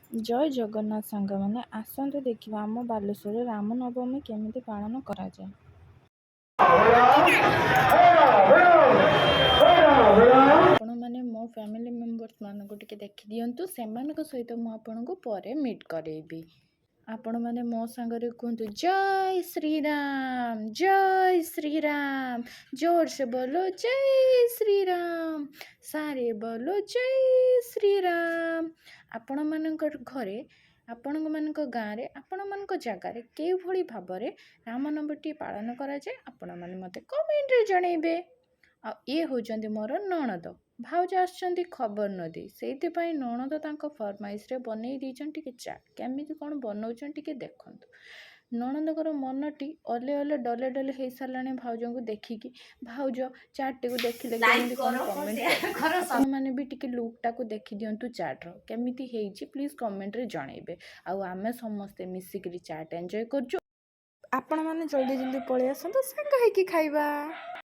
जय जगन्नाथ सांग मैंने आसतु देखा आम बालेश्वर रामनवमी केमिति पालन कराए। आपण मैंने मो फैमिली मेंबर्स मानक टिके देखि दियंतु सेमानक सहित मु आपनको परे मीट करेबी। आपण मैंने मो सांगरे कहतु जय श्री राम जोर से बोलो जय श्री राम सारे बोलो जय श्री राम। आपण मानक घरे आपण मानक गाँव आपण मानक जगार के भली भाबरे रामनवमी पालन करा जाए आपण माने मते कमेंट रे जणेबे। आ ये होचंदी मोर नणद भाउज आसचंदी खबर नदी से नणद तांको फरमाइश रे बनै दीचन टिके चाट केमिति कोन बनौचन टिके देखंतु। नणंदकर मनटी अले अले डले डले हो सारे भाउज को देखिकी भाउज चाट टी देखिले कमेंट मैंने भी टिके लुकटा को देखी दिंतु चाट्र केमिति हेइची प्लीज कमेंट रे जणेबे। आउ आमे समस्ते मिसिकरी चाट एंजॉय करजु। आपण माने जल्दी जल्दी पळि आसंतु संग हेकी खाइबा।